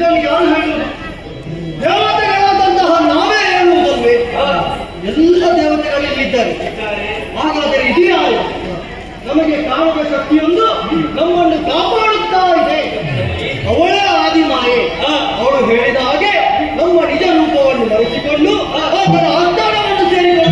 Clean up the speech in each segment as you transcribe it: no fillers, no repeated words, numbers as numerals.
ಇದನ್ನು ಯಾರು ಹೇಳುವುದು? ದೇವತೆಗಳಾದಂತಹ ನಾವೇ ಹೇಳುವುದಲ್ವೇ? ಎಲ್ಲ ದೇವತೆಗಳಿದ್ದಾರೆ. ಹಾಗಾದರೆ ಇದು ಯಾರು? ನಮಗೆ ಕಾಣುವ ಶಕ್ತಿಯೊಂದು ನಮ್ಮನ್ನು ಕಾಪಾಡುತ್ತಾ ಇದೆ. ಅವಳೇ ಆದಿಮಾಯೆ. ಅವಳು ಹೇಳಿದ ಹಾಗೆ ನಮ್ಮ ನಿಜ ರೂಪವನ್ನು ಮರೆಸಿಕೊಂಡು ಅದರ ಆಸ್ಥಾನವನ್ನು ಸೇರಿಕೊಂಡು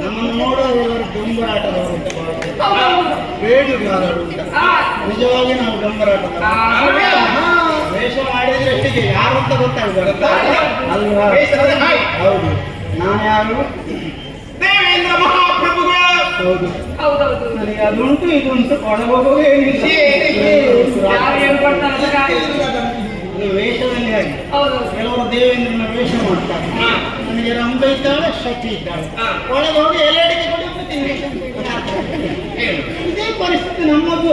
ನಮ್ಮನ್ನು ನೋಡೋದೆಲ್ಲರೂ ಗಂಬರಾಟದವರು ಬೇಡುಗಾರರು ಅಂತ. ನಿಜವಾಗಿ ನಾವು ಗಂಬರಾಟದ ವೇಷ ಮಾಡಿದ್ರೆ ಅಷ್ಟಿಗೆ ಯಾರು ಅಂತ ಗೊತ್ತಾಗ್ಬಾರ್ದು ಅಲ್ವಾ? ಹೌದು. ನಾನು ಯಾರು? ದೇವೇಂದ್ರ ಮಹಾಪ್ರಭುಗಳು. ಹೌದು. ನನಗೆ ಅದುಂಟು ಇದುಂಟು ಕೊಡಬಹುದು ಏನಿಲ್ಲ. ವೇಷದಲ್ಲಿ ಹಾಗೆ ಕೆಲವರು ದೇವೇಂದ್ರನ ವೇಷ ಮಾಡ್ತಾರೆ. ನನಗೆ ರಂಭ ಇದ್ದಾಳೆ, ಶಕ್ತಿ ಇದ್ದಾಳೆ. ಒಳಗೆ ಹೋಗಿ ಎಲೆ ಅಡಿಕೆ ಇದೇ ಪರಿಸ್ಥಿತಿ ನಮ್ಮದು.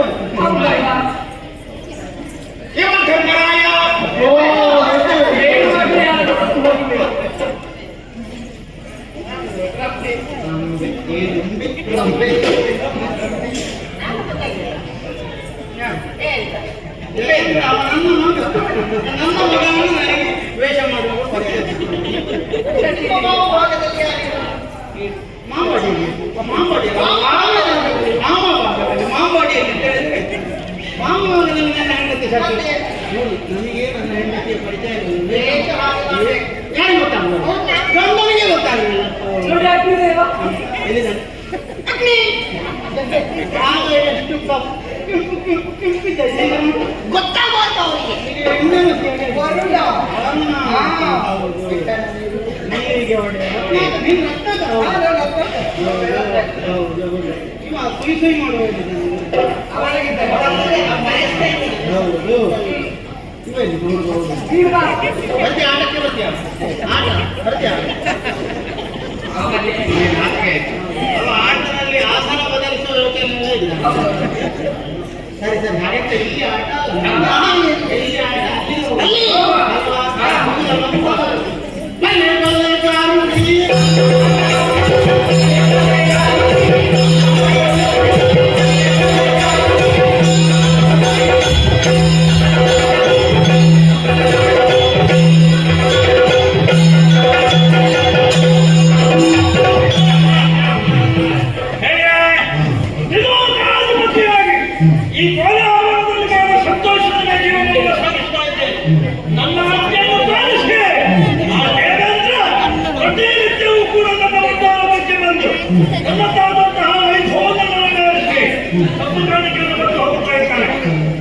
ನನ್ನ ಮಗನನ್ನು ನನಗೆ ವೇಷ ಮಾಡುವ ಮಾಮೂಲಿ ನನ್ನ ಹೆಂಡತಿ ಸಾಕಿ ನನಗೆ ನನ್ನ ಹೆಂಡತಿಯ ಪರಿಚಯ ಯಾರಿಗೆ ಗೊತ್ತಾಗಲ್ಲ, ಗಂಡನಿಗೆ ಗೊತ್ತಾಗಲಿಲ್ಲ. ಎಷ್ಟು ಗೊತ್ತಾಗಬಾರ್ದು ಅವರಿಗೆ. ನೀರಿಗೆ ಸುಯಿ ಸುಯಿ ಮಾಡುವುದು. ಆಟಕ್ಕೆ ಬರ್ತೀಯ? ಆಟ ಬರ್ತೀಯ? ಆಟದಲ್ಲಿ ಆಸನ ಬದಲಿಸುವ ಯೋಚನೆ ಇಲ್ಲ. ಸರಿ ಸರಿ, ಹಾಗೆ ಇಲ್ಲಿ ಆಟ ಇಲ್ಲಿ ಆಟ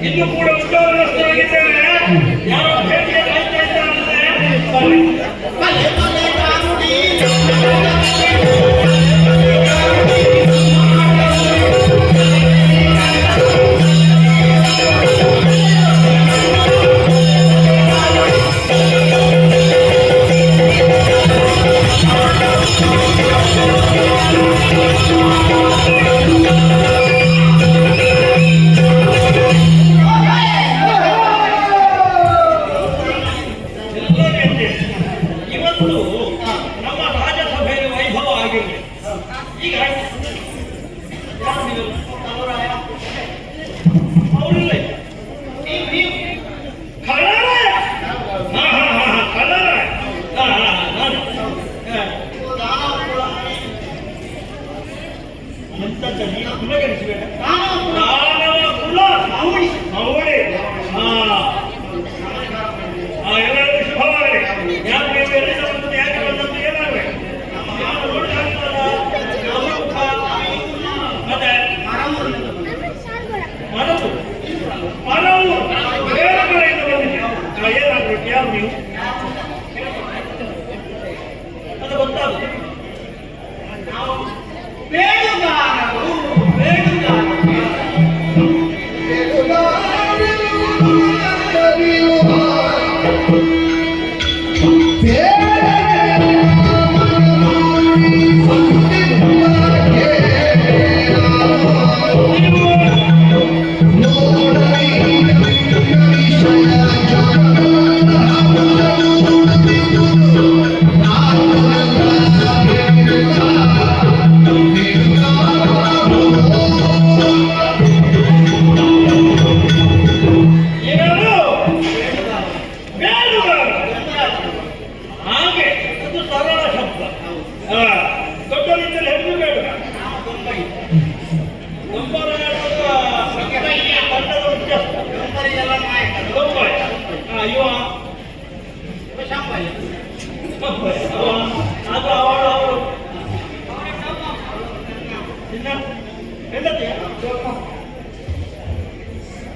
ಇನ್ನು ಕೂಡ ಉದ್ಯೋಗಸ್ಥರಾಗಿದ್ದೇವೆ. ಯಾರೋ ಭೇಟಿಗೆ ಕಾಯ್ತಾ ಇದ್ದಾರೆ. ಇವತ್ತು ನಮ್ಮ ರಾಜ್ಯಸಭೆಯ ವೈಭವ ಆಗಿದೆ.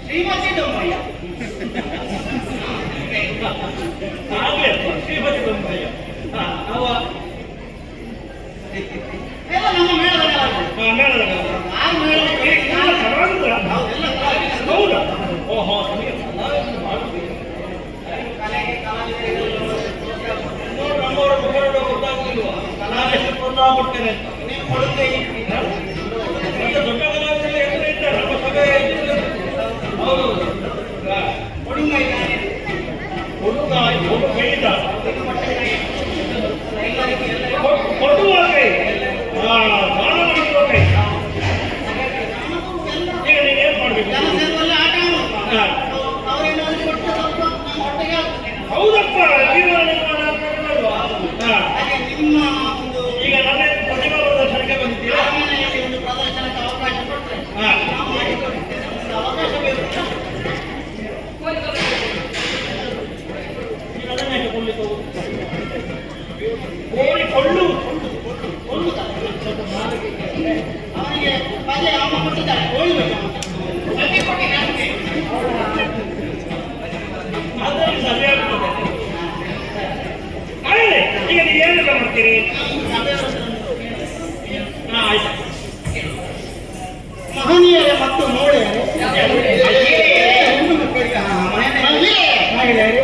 ಶ್ರೀಮತಿ ದೊಂಬಯ್ಯ ಶ್ರೀಮತಿ ದೊಂಬಯ್ಯ ಅವ ಎಲ್ಲ ನಮ್ಮ ಮೇಳದ ಹೌದಾ ಓಹೋ ಗೊತ್ತಾಗುದಿಲ್ವಾ ನಾನೆಷ್ಟು ಪ್ರೋತ್ಸಾಹ ಕೊಡ್ತೇನೆ ನೀವು ಕೊಡುತ್ತೆ ದೊಡ್ಡ ಕಲಾವಿದರಲ್ಲಿ ಹೆಸರು ಇದ್ದಾರೆ ನಮ್ಮ ಸಭೆ ಹೌದು ಹುಡುಗ ಇದ್ದಾನೆ ಹುಡುಗ ಕೈಯಿಂದ ಕೊಡುವ ಕೈ ದಾನ ಮಾಡುವ ಕೈ ಈಗ ನೀವೇನು ಮಾಡಬೇಕು ಹೌದಪ್ಪ ಈಗ ನನ್ನ ಪ್ರತಿಭಾ ಪ್ರದರ್ಶನಕ್ಕೆ ಬಂದಿದ್ದೀರಾ ಕೋಳಿಕೊಳ್ಳು ಅವನಿಗೆ ಪದೇ ಅಮ್ಮ ಕೊಟ್ಟಿದ್ದಾರೆ ಕೋಳಿ ಅದರಲ್ಲಿ ಸಭೆ ಆಗ್ತದೆ ಈಗ ನೀವು ಏನೆಲ್ಲ ಮಾಡ್ತೀರಿ ಮಹನೀಯರೇ ಮತ್ತು ನೋಡಿದರೆ ಮಹಿಳೆಯರೇ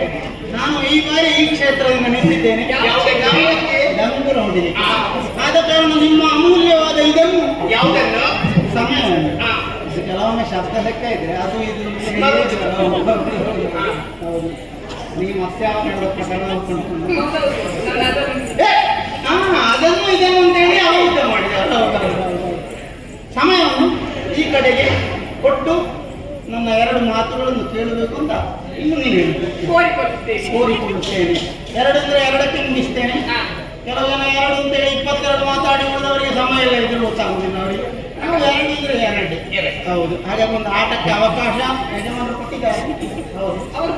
ನಾನು ಈ ಬಾರಿ ಈ ಕ್ಷೇತ್ರದಿಂದ ನಿಂತಿದ್ದೇನೆ ನಂಬರು ಹೊಂದಿದೆ ಆದ ಕಾರಣ ನಿಮ್ಮ ಅಮೂಲ್ಯವಾದ ಇದನ್ನು ಯಾವುದನ್ನು ಸಮಯವನ್ನು ಕೆಲವೊಮ್ಮೆ ಶಬ್ದ ಲೆಕ್ಕ ಇದ್ರೆ ಅದು ಇದು ಹೌದು ನೀವು ಮತ್ಸ್ಯಾವ ಮಾಡುವ ಪ್ರಕರಣ ಅದನ್ನು ಇದನ್ನು ಅಂತೇಳಿ ಅವೌತ ಮಾಡಿದ್ದಾರೆ ಸಮಯವನ್ನು ಈ ಕಡೆಗೆ ಕೊಟ್ಟು ನನ್ನ ಎರಡು ಮಾತುಗಳನ್ನು ಕೇಳಬೇಕು ಅಂತ ಇನ್ನು ನೀನು ಕೋರಿಕೊಳ್ಳುತ್ತೇನೆ ಎರಡು ಅಂದರೆ ಎರಡಕ್ಕೆ ಮುಗಿಸ್ತೇನೆ ಕೆಲವು ಜನ ಎರಡು ಅಂತೇಳಿ 22 ಮಾತಾಡಿ ಉಳಿದವರಿಗೆ ಸಮಯ ಇಲ್ಲ ಇದ್ರೆ ಗೊತ್ತಾಗುದಿಲ್ಲ ಅವರಿಗೆ ನಾವು ಎರಡು ಅಂದರೆ ಎರಡೇ ಹೌದು ಹಾಗೆ ಒಂದು ಆಟಕ್ಕೆ ಅವಕಾಶ ಯಜಮಾನರು ಕೊಟ್ಟಿದ್ದಾರೆ ಹೌದು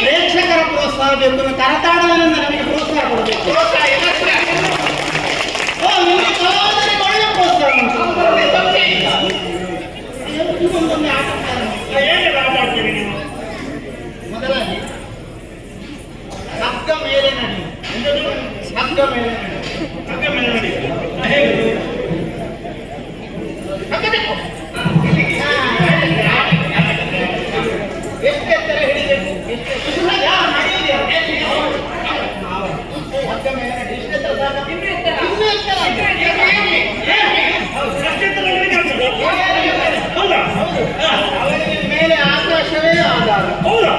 ಪ್ರೇಕ್ಷಕರ ಪ್ರೋತ್ಸಾಹ ಬೇಕು ಕರತಾಡದಿಂದ ನಮಗೆ ಪ್ರೋತ್ಸಾಹ ಕೊಡಬೇಕು ಒಳ್ಳೆ ಪ್ರೋತ್ಸಾಹ ಮೊದಲಾಗಿ ಹಗ್ಗ ಮೇಲೆ ನಡಿ ಹಗ್ಗ ಮೇಲೆ ಹಗ್ಗ ಮೇಲೆ ನಡಿ ಎಷ್ಟು ಎತ್ತರ ಹಿಡಿಬೇಕು ಹಗ್ಗ ಮೇಲೆ ನಡಿ ಎಷ್ಟು ಎತ್ತರ ಅವನಿಗೆ ಮೇಲೆ ಆಕಾಶವೇ ಆಧಾರ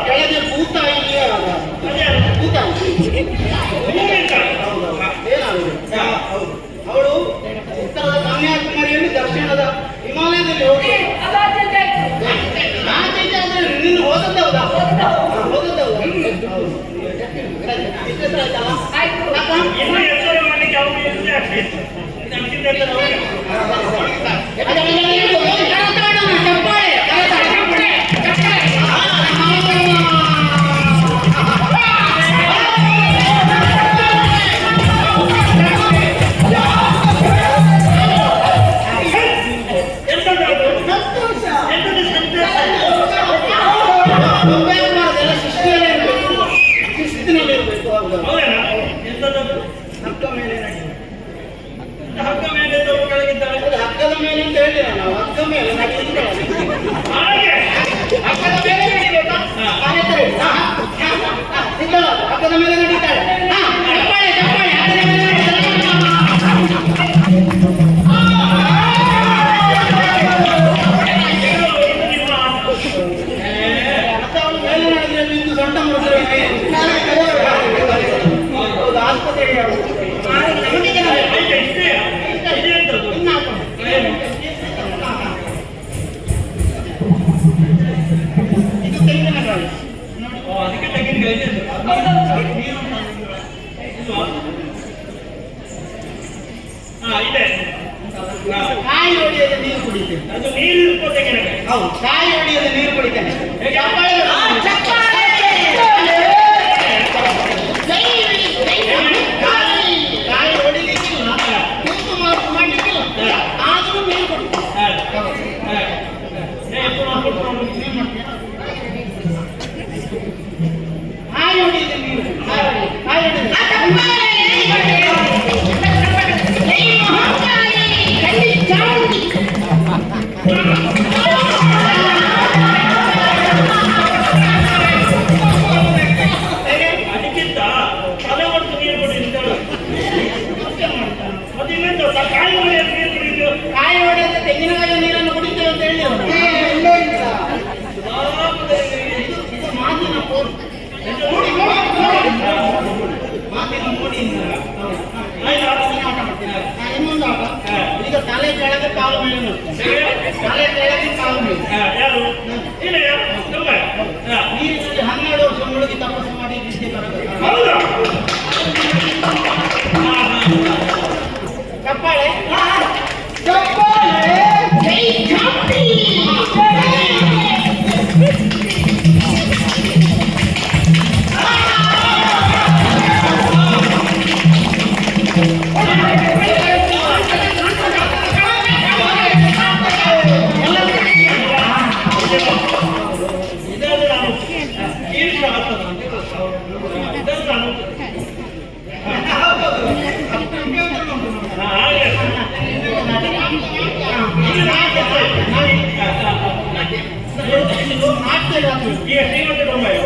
ಕೆಳಗೆ ಭೂತಾಯಿಯೇ ಆಧಾರ ಅವಳು ಉತ್ತರದ ಕನ್ಯಾಕುಮಾರಿಯಲ್ಲಿ ದಕ್ಷಿಣದ ಹಿಮಾಲಯದಲ್ಲಿ ಹೋಗಿ ನಿನ್ನ ಹೋದದ್ದೇ ಹೌದಾ ಹೋದದ್ದೇ ಹಗ್ಗದ ಮೇಲೆ ಅಂತ ಹೇಳಿ ನಾವು ಹಗ್ಗ ಮೇಲೆ ನಡೆಯುತ್ತೆ. ಹಾಗೆ ಹಗ್ಗದ ಮೇಲೆ ನಡಿಬೇಕಾ? ಹಗ್ಗದ ಮೇಲೆ ನಡೀತಾಳೆ. ಚಪ್ಪಾಳೆ ಚಪ್ಪಾಳೆ ಹಗ್ಗದ ಮೇಲೆ ನಡೀತಾಳೆ. ಮೇಲೆ ನಡೆದ್ರೆ ಬಿದ್ದು ಸೊಂಟ ಮುರಿದ್ರೆ ಹೌದು ಆಸ್ಪತ್ರೆಗೆ ಇದು ತೆಂಗಿನಕಾಯಿ ಅದಕ್ಕೆ ತೆಂಗಿನಕಾಯಿ ಇದೆ. ಕಾಯಿ ಹೊಡೆಯದ ನೀರು ಕುಡಿತೇನೆ. ಅದು ನೀರು ಇರ್ಬೋದು ತೆಂಗಿನಕಾಯಿ. ಹೌದು ಕಾಯಿ ಹೊಡೆಯದ ನೀರು ಕುಡಿತೇನೆ. ಕಾಯಿ ಹೊಡಿಲಿಕ್ಕಿಲ್ಲ, ಕೂತು ಮಾಡ್ಲಿಕ್ಕಿಲ್ಲ, ಆದ್ರೂ ನೀರು ಕುಡಿತೇನೆ. ಕಾಯಿ ಹೊಡೆಯದ ನೀರು ಕಾಯಿ ಅದಕ್ಕಿಂತ ತಲೆ ಹೊಡೆದು ನೀರು ಕೊಡಿದ್ದಾಳು. ಅದಿನ್ನೆಂತ ಕಾಯಿ ಹೊಡೆಯ ನೀರು ಕುಡಿದು ಕಾಯಿ ಹೊಡೆದ ತೆಂಗಿನಕಾಯಿ ನೀರನ್ನು ಕುಡಿತೇವೆ ಅಂತ ಹೇಳಿ ಮಾತಿನ ಮಾತಿನ ಮೋಡಿಯಿಂದ ಆಟ ಮಾಡ್ತೀನಿ. ಇನ್ನೊಂದು ಆಟ ಈಗ ತಲೆ ಕೆಳಗೆ ಕಾಲು ಮೇಲೆ ನೋಡ್ತೀನಿ. ತಲೆ ಕೆಳಗೆ ಕಾಲು ಮೇಲೆ ಯಾರು ಇಲ್ಲ ನೀರಿನಲ್ಲಿ 12 ವರ್ಷ ಮುಳುಗಿ ತಪಸ್ಸು ಮಾಡಿ ವಿದ್ಯೆ ಬರಬೇಕು. ಹೌದಾ? ಚಪ್ಪಾಳೆ ಇದನ್ನು ನಾನು ಈರ್ಷ ಆಗ್ತದ ಇದನ್ನು ನಾನು ಹಾಗೆ ಈಗ ಶ್ರೀಮಂತ ಬೊಮ್ಮಾಯಿ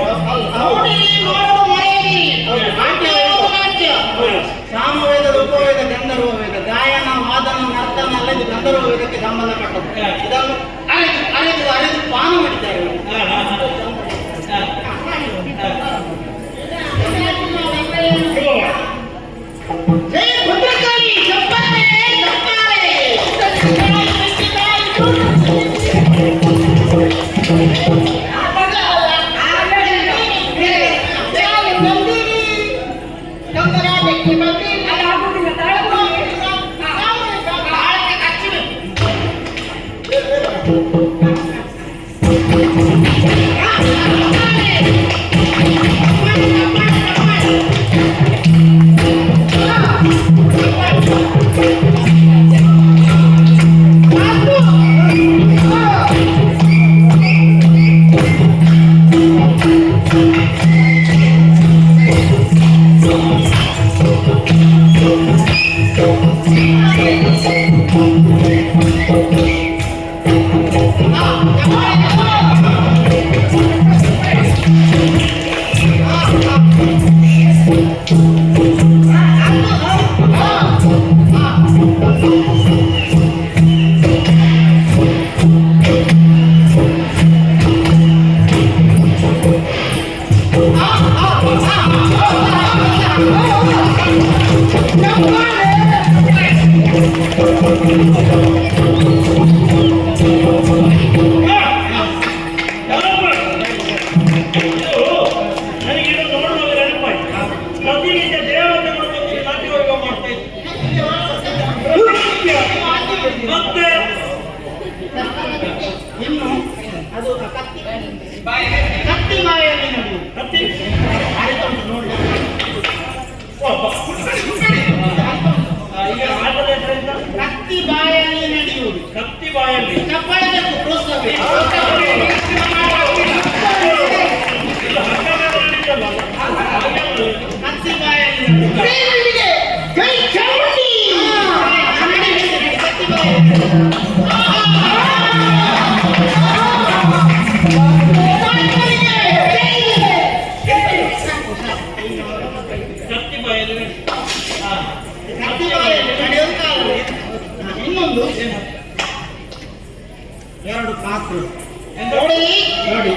ಸಾಮವೇದ ರೂಪವೇದ ಗಂಧರ್ವ ವೇದ ಗಾಯನ ವಾದನ ನರ್ತನ ಎಲ್ಲ ಇದು ಗಂಧರ್ವ ವೇದಕ್ಕೆ ಸಂಬಂಧಪಟ್ಟದ್ದು. ಇದನ್ನು ಅರೆದು ಪಾನ ಮಾಡಿದ್ದಾರೆ. ಜಯ ಭದ್ರಕಾಳಿ ಚಪ್ಪಾಳೆ ಚಪ್ಪಾಳೆ. ಇನ್ನು ಅದು ಕತ್ತಿ ಕತ್ತಿ ಬಾಯಲ್ಲಿ ನಡೆಯುವುದು. ಕತ್ತಿ ನೋಡಿ ಈಗ ಆಟದ ಹೆಸರಿಂದ ಕತ್ತಿ ಬಾಯಲ್ಲಿ ನಡೆಯುವುದು. ಕತ್ತಿ ಬಾಯಲ್ಲಿ ಚಪ್ಪಾಳೆಬೇಕು, ಪ್ರೋತ್ಸಾಹ ಬೇಕು. ಕತ್ತಿ ಬಾಯಲ್ಲಿ ಕೈ ಚಾಮುಂಡಿ ಕತ್ತಿ ಬಾಯಲ್ಲಿ 2 ಪಾತ್ರೆ ನೋಡಿ ನೋಡಿ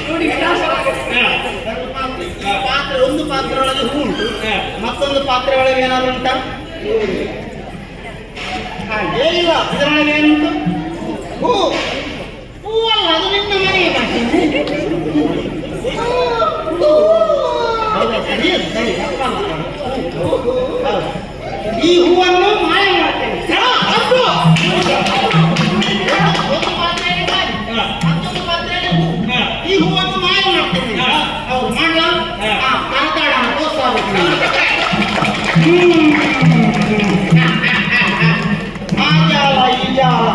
ನೋಡಿ ಹಾ. 2 ಪಾತ್ರೆ. ಈ ಪಾತ್ರೆ ಒಂದು ಪಾತ್ರೆ ಒಳಗೆ ಹೂ ಉಂಟು, ಹಾ. ಮತ್ತೊಂದು ಪಾತ್ರೆ ಒಳಗೆ ಏನಾದ್ರು ಉಂಟಾ? ಇಲ್ಲ, ಇದರೊಳಗೆ ಏನುಂಟು? ಹೂ. ಹೂವಲ್ಲ, ಅದು ನಿಮ್ಮ ಮನೆಗೆ ಮಾಡ್ತೀನಿ. ಹೌದಾ? ಸರಿ, ಸರಿ, ತಪ್ಪಲ್ಲ. ಹೌದು. ಈ ಹೂವನ್ನು ಮಾಯ ಮಾಡ್ತೇನೆ. ಒಂದು ಪಾತ್ರೆಯಲ್ಲಿ ಮಾಡಿ, ಮತ್ತೊಂದು ಪಾತ್ರೆಯಲ್ಲಿ ಹೂ. ಈ ಹೂವನ್ನು ಮಾಯ ಮಾಡ್ತೇನೆ. ಹೌದು, ಮಾಡಲ? ಮಾತಾಡೋಣ, ಮಾಜಾಲ, ಈ ಜಾಲ,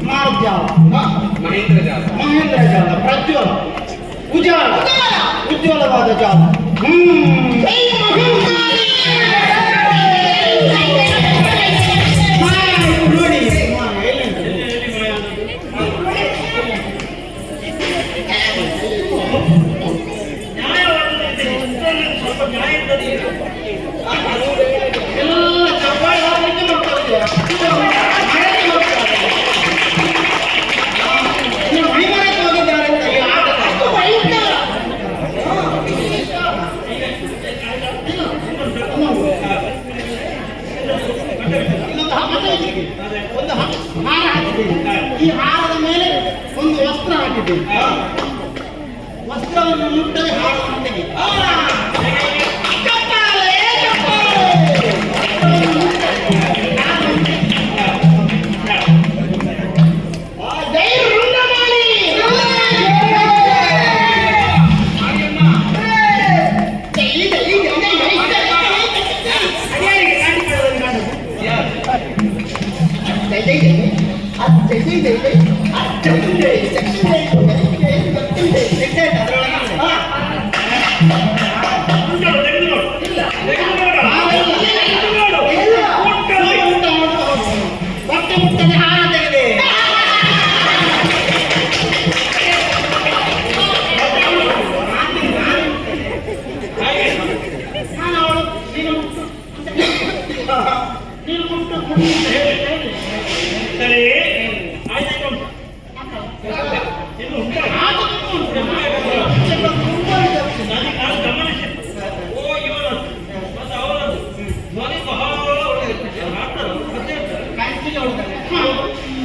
ಮಾರ್ಜಾಲ, ಮಹೇಂದ್ರ ಜಾಲ, ಮಹೇಂದ್ರ ಜಾಲ, ಪ್ರಜ್ವಲ, ಉಜಾಲ, ಉಜ್ವಲವಾದ ಜಾಲ. ನೋಡಿ ಸ್ವಲ್ಪ ನ್ಯಾಯ ಇದ್ದದ್ದು ಏನು? ಎಲ್ಲ ಚಪ್ಪಾಳೆ ಹಾಕಲಿಕ್ಕೆ ಮಾಡ್ತಾರೆ. ಮೈಮರಕ್ಕೆ ಹೋಗಿದ್ದಾರೆ ಅಂತ ಈ ಆಟದ. ಒಂದು ಹಾರ ಹಾಕಿದ್ದೇನೆ. ಈ ಹಾರದ ಮೇಲೆ ಒಂದು ವಸ್ತ್ರ ಹಾಕಿದ್ದೇನೆ. ವಸ್ತ್ರವನ್ನು ಮುಟ್ಟದೆ ಹಾರವನ್ನು ತೆಗೆ. ಬಟ್ಟೆ ಮುಟ್ಟದೆ ಹಾರ ತೆಗೆದೆ. ನಾನು ಅವಳು ನೀನು ಮುಟ್ಟು ನೀನು ಮುಟ್ಟು ಸರಿ ಆಯ್ತು ಇನ್ನು ಉಂಟಾ? ನನಗೆ ನಾನು ಗಮನಿಸಿದ್ದು ಓ ಇವನದು ಮತ್ತು ಅವನದು ಧ್ವನಿ ಬಹಳ ಒಳ್ಳೆಯದು. ಮಾಡ್ತಾರೆ ಮತ್ತೆ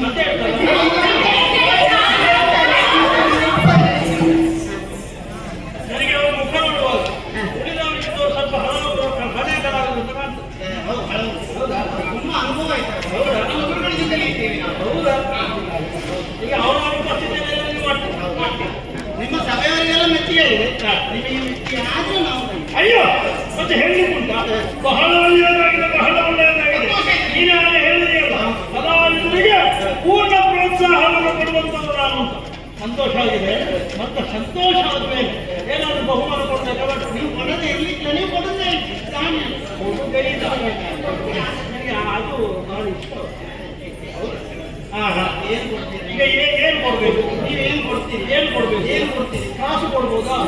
ಮತ್ತೆ ನನಗೆ ಅವರ ಮುಖ ನೋಡುವಾಗ ಉಳಿದವರಿಗೆ ಸ್ವಲ್ಪ ಹಳೆ ಕಲಾವಿದರು ಅಂತ ಕಾಣ್ತದೆ. ತುಂಬ ಅನುಭವ ಆಯ್ತು. ಹೌದಾ? ನಮ್ಮ ಗುರುಗಳಿಂದಲೇ ಇದ್ದೇವೆ ನಾವು. ಹೌದಾ? ಈಗ ಅವರ ಉಪಸ್ಥಿತಿಯಲ್ಲಿ ಮಾಡ್ತೀವಿ. ನಿಮ್ಮ ಸಭೆಯವರಿಗೆಲ್ಲ ಮೆಚ್ಚುಗೆ ಇದೆ. ನಿಮಗೆ ಮೆಚ್ಚುಗೆ ಆದ್ರೂ ನಾವು ಅಯ್ಯೋ ಮತ್ತೆ ಹೇಳಲಿಕ್ಕುಂಟಾ? ಬಹಳ ಒಳ್ಳೆಯದಾಗಿದೆ, ಬಹಳ ಒಳ್ಳೆಯದಾಗಿದೆ. ನೀನಾಗಲೇ ಹೇಳಿದೆಯಲ್ಲ, ಕಲಾವಿದರಿಗೆ ಪೂರ್ಣ ಪ್ರೋತ್ಸಾಹವನ್ನು ಕೊಡುವಂಥದ್ದು ನಾನು ಅಂತ. ಸಂತೋಷ ಆಗಿದೆ. ಮತ್ತೆ ಸಂತೋಷ ಆದ್ಮೇಲೆ ಏನಾದರೂ ಬಹುಮಾನ ಕೊಡ್ಬೇಕಾದ್ರೆ ನೀವು ಕೊಡದೆ ಇರ್ಲಿಕ್ಕೆ ನೀವು ಕೊಡದೆ ಕಾರಣ ಕೊಡುವುದರಿಂದ ನನಗೆ ಅದು ಭಾಳ ಇಷ್ಟ. ಏನು ಕೊಡ್ತೀರಿ? ಈಗ ಏನು ಕೊಡಬೇಕು? ನೀವೇನು ಕೊಡ್ತೀರಿ? ಏನು ಕೊಡಬೇಕು? ಏನು ಕೊಡ್ತೀರಿ? ಕಾಸು ಕೊಡ್ಬೋದಾ?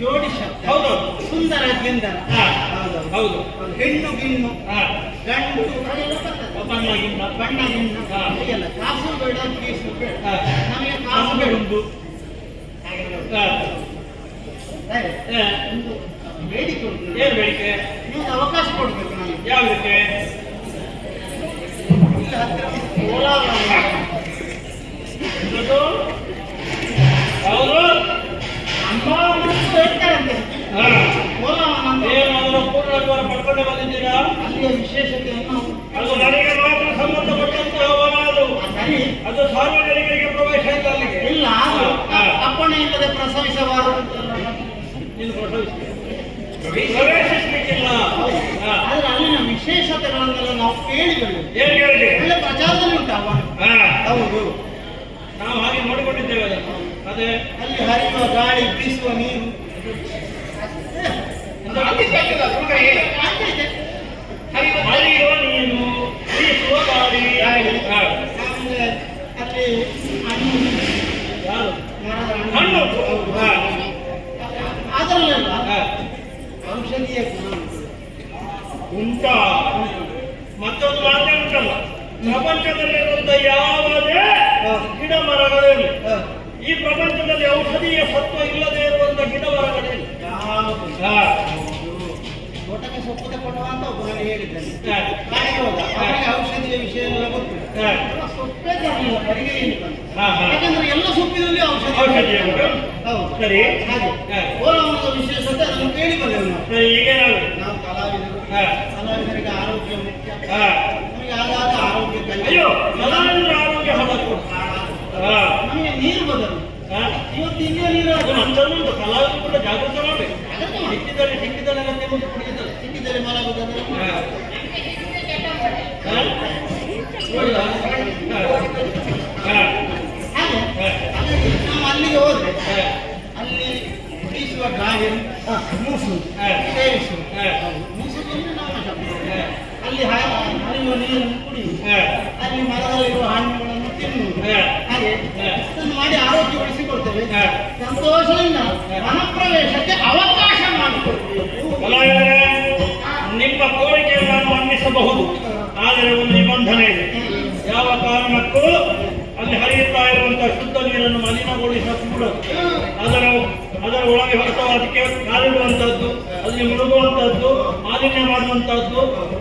ಜೋಡಿ ಶಬ್ದ. ಹೌದು. ಸುಂದರ ಗಿಂದರ. ಹೌದು ಹೌದು. ಹೆಣ್ಣು ಗಿಣ್ಣು, ಗಂಡು ಬಣ್ಣಗಿನ್ನ ಬಣ್ಣಗಿನ್ನ ಎಲ್ಲ. ಕಾಸು ಬೇಡ, ಕೀಸು ಬೇಡ. ನಮಗೆ ಕಾಸು ಬೇಡ. ಉಂಟು. ಬೇಡಿಕೆ ಉಂಟು. ಏನು ಬೇಡಿಕೆ? ನೀವು ಅವಕಾಶ ಕೊಡ್ಬೇಕು ನನಗೆ. ಯಾವುದಕ್ಕೆ? ಇಲ್ಲ ಹತ್ತಿರ ಕೋಲಾರ ಹೌದು ಅಮ್ಮ ಹೇಳ್ತಾರಂತೆ. ಏನು ಅದರ ಪೂರ್ಣ ಪಡ್ಕೊಂಡೆ ಬಂದಿದ್ದೀರಾ? ಅಲ್ಲಿಯ ವಿಶೇಷತೆಯನ್ನು ಅದು ನನಗೆ ಮಾತ್ರ ಸಂಬಂಧಪಟ್ಟಂತಹ ವನ ಅದು. ಸರಿ, ಅದು ಸಾರ್ವಜನಿಕರಿಗೆ ಪ್ರವೇಶ ಇಲ್ಲ ಅಲ್ಲಿಗೆ. ಇಲ್ಲ ಅಪ್ಪಣೆ ಇಲ್ಲದೆ ಪ್ರಸವಿಸಬಾರದು. ನೀನು ಪ್ರವೇಶಿಸಲಿಕ್ಕಿಲ್ಲ. ಆದ್ರೆ ಅಲ್ಲಿನ ವಿಶೇಷತೆಗಳನ್ನೆಲ್ಲ ನಾವು ಕೇಳಿಗಳು. ಏನು ಕೇಳಿದೆ? ಒಳ್ಳೆ ಪ್ರಚಾರದಲ್ಲಿ ಉಂಟವ. ಹೌದು, ನಾವು ಹಾಗೆ ನೋಡಿಕೊಂಡಿದ್ದೇವೆ ಅದನ್ನು. ಅದೇ ಅಲ್ಲಿ ಹರಿಯುವ ಗಾಳಿ, ಬೀಸುವ ನೀರು, ಹರಿಯುವ ನೀರು, ಬೀಸುವ ಗಾಳಿ. ಆಮೇಲೆ ಅಲ್ಲಿ ಹಣ್ಣು, ಯಾರು? ಮರದ ಹಣ್ಣು. ಅದರಲ್ಲೆಲ್ಲ ಔಷಧೀಯ ಗುಣ ಉಂಟಾ? ಮತ್ತೊಂದು ಮಾತೇ ಉಂಟಲ್ಲ, ಪ್ರಪಂಚದಲ್ಲಿರುವಂತ ಯಾವುದೇ ಗಿಡ ಮರಗಳೇನು ಈ ಪ್ರಪಂಚದಲ್ಲಿ ಔಷಧೀಯ ಸತ್ವ ಇಲ್ಲದೆ ಇರುವಂತ ಗಿಡ ಮರಗಳೇನು? ತೋಟಕ್ಕೆ ಸೊಪ್ಪು ತಗೊಂಡು ಅಂತ ಒಬ್ಬ ನಾನು ಹೇಳಿದ್ದೇನೆ. ಕಾಡಿಗೆ ಹೋದ, ಅವನಿಗೆ ಔಷಧಿಯ ವಿಷಯ ಎಲ್ಲ ಗೊತ್ತು. ಸೊಪ್ಪೇ ತರಲಿಲ್ಲ, ಪರಿಗಣಿಲ್ಲ. ಯಾಕಂದ್ರೆ ಎಲ್ಲ ಸೊಪ್ಪಿನಲ್ಲಿ ಔಷಧಿ. ಹೌದು, ಸರಿ. ಹಾಗೆ ಕೋಲಾರದ ವಿಶೇಷತೆ ಅದನ್ನು ಕೇಳಿ ಬಂದೆವು ನಾವು. ಈಗ ನಾವು ಕಲಾವಿದರು, ಕಲಾವಿದರಿಗೆ ಆರೋಗ್ಯ ಮುಖ್ಯ. ನಮಗೆ ಆಗಾಗ ಆರೋಗ್ಯ ಅಯ್ಯೋ ಕಲಾವಿದರ ಆರೋಗ್ಯ ಹಾಳಾಗ್ತದೆ. ನಮಗೆ ನೀರು ಬದಲು ಇವತ್ತು ಇಲ್ಲಿಯ ನೀರು ಅಂತಂದು ಕಲಾವಿದರು ಕೂಡ ಜಾಗೃತ ಮಾಡಬೇಕು. ಸಿಕ್ಕಿದಲ್ಲಿ ಮತ್ತೆ ಮುಂದೆ ಕುಡಿಯುತ್ತದೆ. ಸಿಕ್ಕಿದರೆ ಮಲಗುವುದಾದ್ರೆ ಹಾಗೆ ನಾವು ಅಲ್ಲಿಗೆ ಹೋದ್ರೆ ಅಲ್ಲಿ ಬೀಸುವ ಗಾಳಿ, ಮೂಸು, ಸೇರಿಸು, ಮೂಸು ನಮ್ಮ ಶಬ್ದ. ಅಲ್ಲಿ ಹರಿಯುವ ನೀರನ್ನು ಕುಡಿಯುವುದು, ಅಲ್ಲಿ ಮರದಲ್ಲಿರುವ ಹಣ್ಣುಗಳನ್ನು ತಿನ್ನುವುದು. ಹಾಗೆ ಅದನ್ನು ಮಾಡಿ ಆರೋಗ್ಯ ಉಳಿಸಿಕೊಳ್ತೇವೆ. ಸಂತೋಷದಿಂದ ವನಪ್ರವೇಶಕ್ಕೆ ಅವಕಾಶ ಮಾಡಿಕೊಡ್ತೇವೆ. ನಿಮ್ಮ ಕೋರಿಕೆಯನ್ನು ನಾನು ಮನ್ನಿಸಬಹುದು, ಆದರೆ ಒಂದು ನಿಬಂಧನೆ ಇದೆ. ಯಾವ ಕಾರಣಕ್ಕೂ ಅಲ್ಲಿ ಹರಿಯುತ್ತಾ ಇರುವಂತಹ ಶುದ್ಧ ನೀರನ್ನು ಮಲಿನಗೊಳಿಸಕೂಡದು. ಅದರ ಒಳಗೆ ಹೊರತವಾದಕ್ಕೆ ಕಾಲಿಡುವಂಥದ್ದು, ಅಲ್ಲಿ ಮುಳುಗುವಂಥದ್ದು, ಮಾಲಿನ್ಯ ಮಾಡುವಂಥದ್ದು,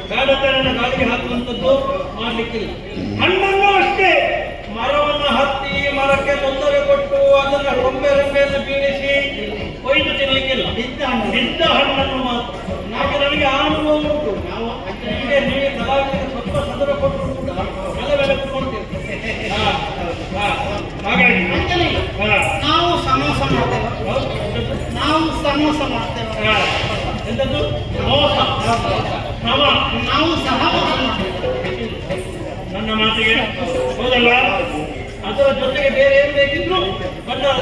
ಬೇಡತನ ಗಾಳಿಗೆ ಹಾಕುವಂಥದ್ದು ಮಾಡಲಿಕ್ಕಿಲ್ಲ. ಹಣ್ಣನ್ನು ಅಷ್ಟೇ, ಮರವನ್ನು ಹತ್ತಿ ಮರಕ್ಕೆ ತೊಂದರೆ ಕೊಟ್ಟು ಅದನ್ನು ರೆಂಬೆಯನ್ನು ಬೀಳಿಸಿ ಕೊಯ್ದು ತಿನ್ನಲಿಕ್ಕಿಲ್ಲ. ಬಿದ್ದ ಹಣ್ಣನ್ನು ಮಾತ್ರ. ನನಗೆ ಅನುಭವ ಉಂಟು. ನಾವು ನೀವು ಕಲಾವಿದರಿಗೆ ಸ್ವಲ್ಪ ಸದರ ಕೊಟ್ಟರು ಕೂಡ ಕೆಲವೆಲ್ಲ ಕೊಡ್ತೇವೆ. ಹಾಗಾಗಿ ನಾವು ಸಮೋಸ ಮಾಡ್ತೇವೆ. ನಾವು ಸಮೋಸ ಮಾಡ್ತೇವೆ. ಎಂಥದ್ದು? ಮೋಸ ಸಮ. ನಾವು ಸಹವಾಸ ಮಾಡ್ತೇವೆ. ನನ್ನ ಮಾತಿಗೆ ಹೌದಲ್ಲ? ಅದರ ಜೊತೆಗೆ ಬೇರೆ ಏನು ಬೇಕಿದ್ರು ಬಂಡಾರ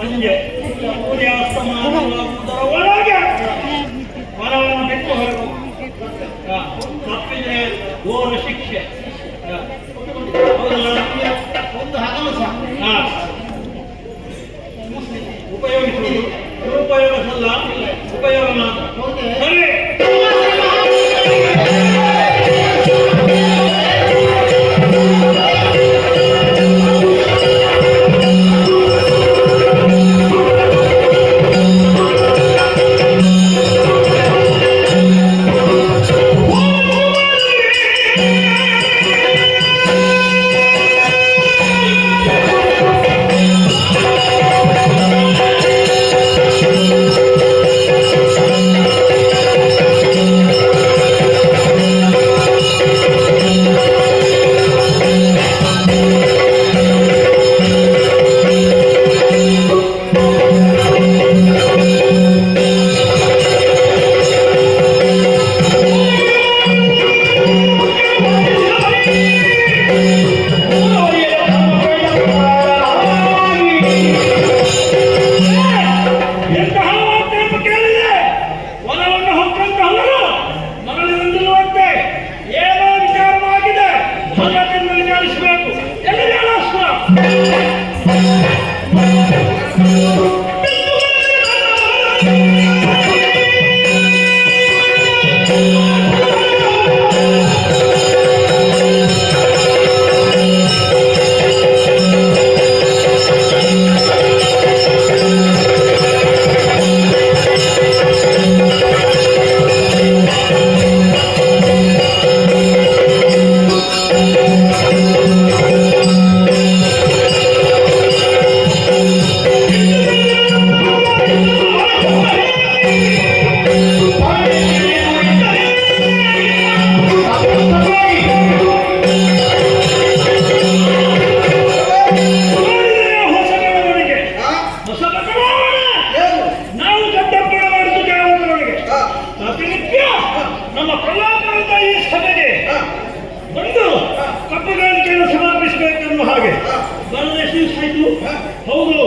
ಸಂಜೆ ಸೂರ್ಯಾಸ್ತಮಾನವಾಗುವುದರ ಒಳಗೆ ವನವನ್ನು ಬಿಟ್ಟು ಹೊರಗು. ತಪ್ಪಿದ್ರೆ ಘೋರ ಶಿಕ್ಷೆ. ಹೌದಲ್ಲ? ಒಂದು ಹಗಲು ಸಹ ಉಪಯೋಗಿಸುವುದು ದುರುಪಯೋಗಿಸಲ್ಲ, ಉಪಯೋಗ ಮಾತ್ರ. ಸರಿ. ಹಾಗೆ ಬರದ ಎಷ್ಟು ದಿವಸ ಆಯ್ತು? ಹೌದು